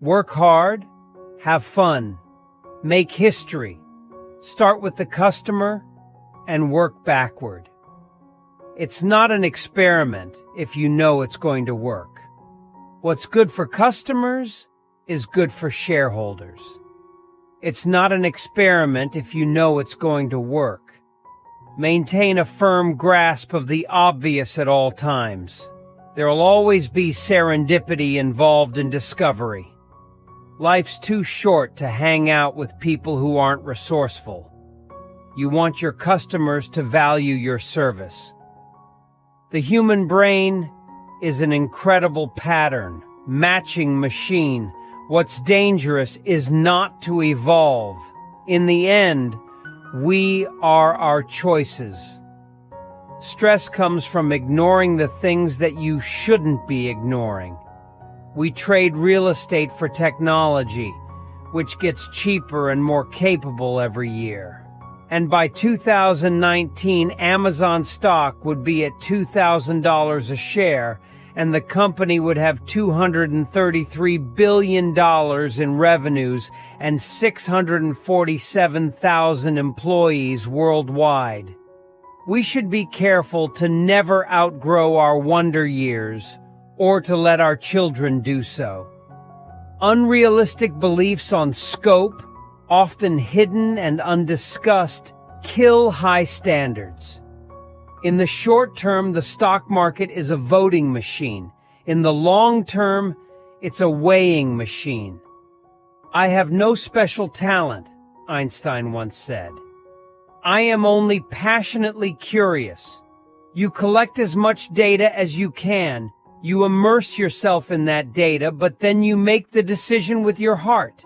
Work hard, have fun, make history. Start with the customer and work backward. It's not an experiment if you know it's going to work. What's good for customers is good for shareholders. It's not an experiment if you know it's going to work. Maintain a firm grasp of the obvious at all times. There'll always be serendipity involved in discovery. Life's too short to hang out with people who aren't resourceful. You want your customers to value your service. The human brain is an incredible pattern, matching machine. What's dangerous is not to evolve. In the end, we are our choices. Stress comes from ignoring the things that you shouldn't be ignoring. We trade real estate for technology, which gets cheaper and more capable every year. And by 2019, Amazon stock would be at $2,000 a share, and the company would have $233 billion in revenues and 647,000 employees worldwide. We should be careful to never outgrow our wonder years, or to let our children do so. Unrealistic beliefs on scope, often hidden and undiscussed, kill high standards. In the short term, the stock market is a voting machine. In the long term, it's a weighing machine. I have no special talent, Einstein once said. I am only passionately curious. You collect as much data as you can. You immerse yourself in that data, but then you make the decision with your heart.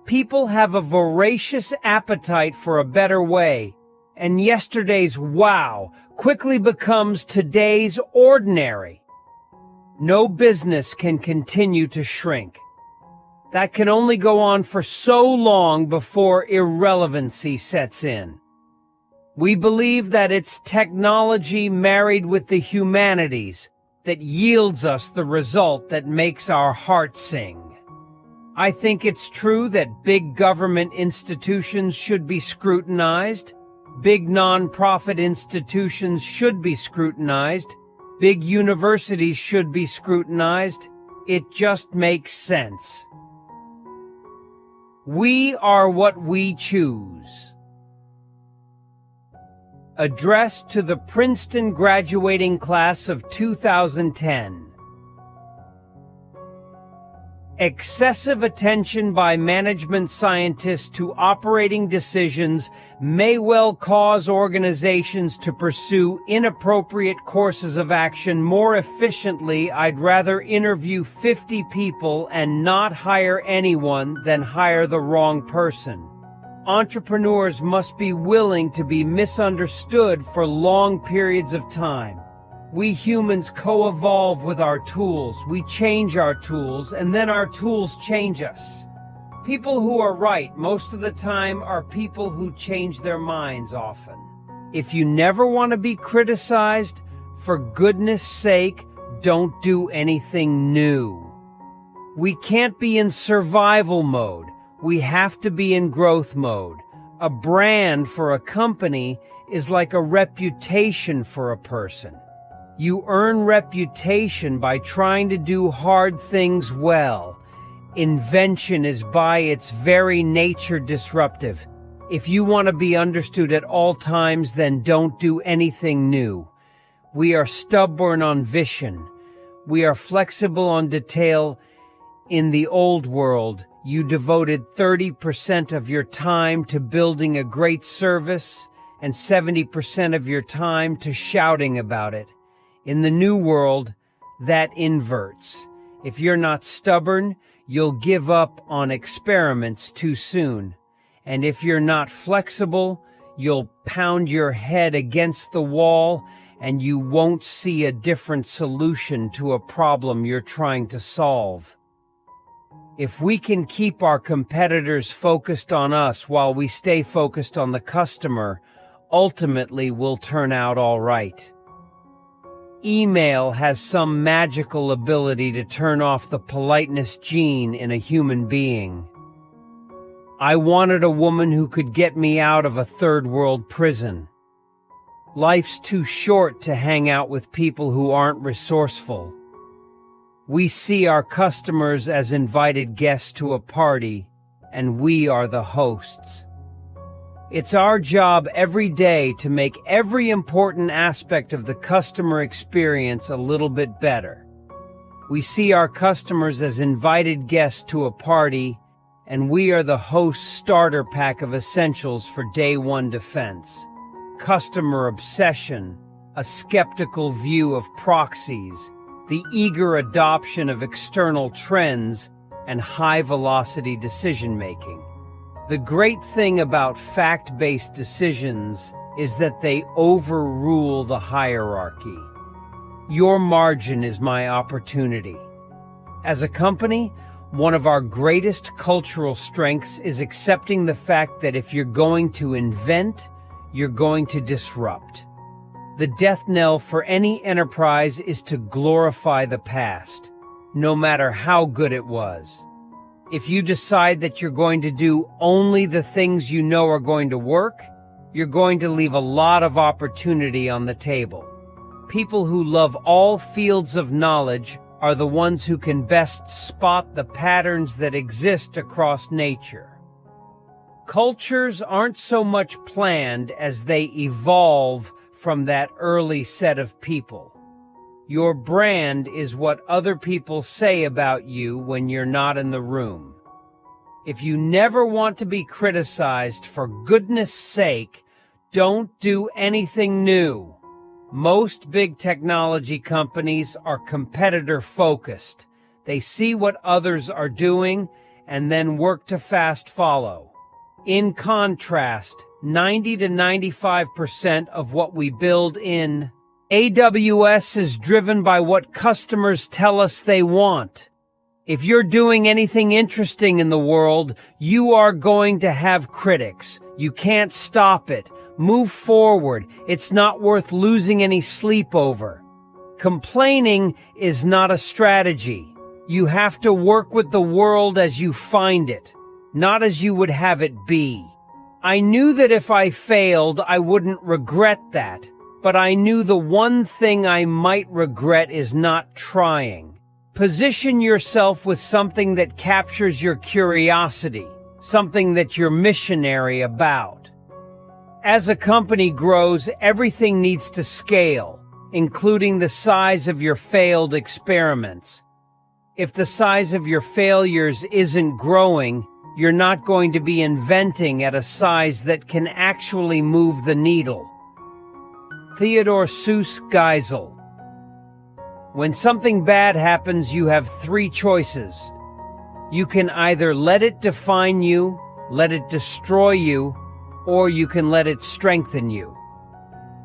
People have a voracious appetite for a better way, and yesterday's wow quickly becomes today's ordinary. No business can continue to shrink. That can only go on for so long before irrelevancy sets in. We believe that it's technology married with the humanities that yields us the result that makes our heart sing. I think it's true that big government institutions should be scrutinized. Big nonprofit institutions should be scrutinized. Big universities should be scrutinized. It just makes sense. We are what we choose. Address to the Princeton graduating class of 2010. Excessive attention by management scientists to operating decisions may well cause organizations to pursue inappropriate courses of action more efficiently. I'd rather interview 50 people and not hire anyone than hire the wrong person. Entrepreneurs must be willing to be misunderstood for long periods of time. We humans co-evolve with our tools. We change our tools, and then our tools change us. People who are right most of the time are people who change their minds often. If you never want to be criticized, for goodness sake, don't do anything new. We can't be in survival mode. We have to be in growth mode. A brand for a company is like a reputation for a person. You earn reputation by trying to do hard things well. Invention is by its very nature disruptive. If you want to be understood at all times, then don't do anything new. We are stubborn on vision. We are flexible on detail. In the old world, you devoted 30% of your time to building a great service and 70% of your time to shouting about it. In the new world, that inverts. If you're not stubborn, you'll give up on experiments too soon. And if you're not flexible, you'll pound your head against the wall and you won't see a different solution to a problem you're trying to solve. If we can keep our competitors focused on us while we stay focused on the customer, ultimately we'll turn out all right. email has some magical ability to turn off the politeness gene in a human being. I wanted a woman who could get me out of a third world prison. Life's too short to hang out with people who aren't resourceful. We see our customers as invited guests to a party, and we are the hosts. It's our job every day to make every important aspect of the customer experience a little bit better. We see our customers as invited guests to a party, and we are the host starter pack of essentials for day one defense. Customer obsession, a skeptical view of proxies, the eager adoption of external trends, and high-velocity decision-making. The great thing about fact-based decisions is that they overrule the hierarchy. Your margin is my opportunity. As a company, one of our greatest cultural strengths is accepting the fact that if you're going to invent, you're going to disrupt. The death knell for any enterprise is to glorify the past, no matter how good it was. If you decide that you're going to do only the things you know are going to work, you're going to leave a lot of opportunity on the table. People who love all fields of knowledge are the ones who can best spot the patterns that exist across nature. Cultures aren't so much planned as they evolve from that early set of people. Your brand is what other people say about you when you're not in the room. If you never want to be criticized, for goodness sake, don't do anything new. Most big technology companies are competitor-focused. They see what others are doing and then work to fast follow. In contrast, 90 to 95% of what we build in AWS is driven by what customers tell us they want. If you're doing anything interesting in the world, you are going to have critics. You can't stop it. Move forward. It's not worth losing any sleep over. Complaining is not a strategy. You have to work with the world as you find it, not as you would have it be. I knew that if I failed, I wouldn't regret that. But I knew the one thing I might regret is not trying. Position yourself with something that captures your curiosity, something that you're missionary about. As a company grows, everything needs to scale, including the size of your failed experiments. If the size of your failures isn't growing, you're not going to be inventing at a size that can actually move the needle. Theodore Seuss Geisel. When something bad happens, you have three choices. You can either let it define you, let it destroy you, or you can let it strengthen you.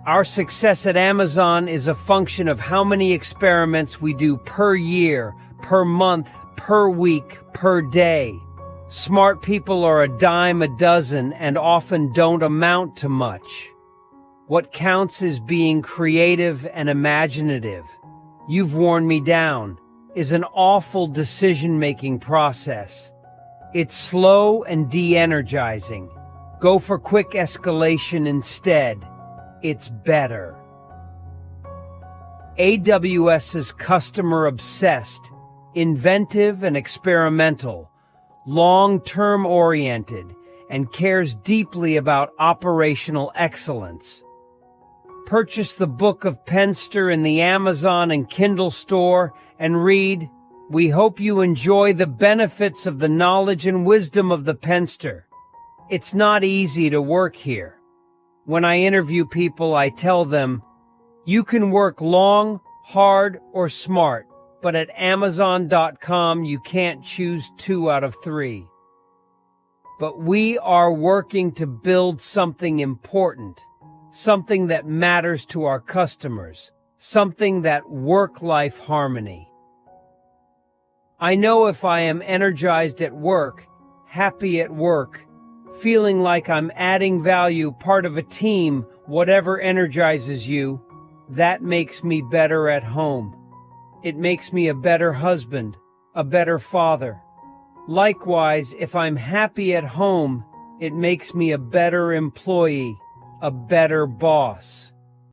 Our success at Amazon is a function of how many experiments we do per year, per month, per week, per day. Smart people are a dime a dozen and often don't amount to much. What counts is being creative and imaginative. You've worn me down is an awful decision-making process. It's slow and de-energizing. Go for quick escalation instead. It's better. AWS is customer-obsessed, inventive and experimental, long-term oriented, and cares deeply about operational excellence. Purchase the Book of Penster in the Amazon and Kindle store and read. We hope you enjoy the benefits of the knowledge and wisdom of the Penster. It's not easy to work here. When I interview people, I tell them, you can work long, hard, or smart, but at Amazon.com you can't choose 2 out of 3. But we are working to build something important. Something that matters to our customers, something that work-life harmony. I know if I am energized at work, happy at work, feeling like I'm adding value, part of a team, whatever energizes you, That makes me better at home. It makes me a better husband, a better father. Likewise, if I'm happy at home, it makes me a better employee, a better boss.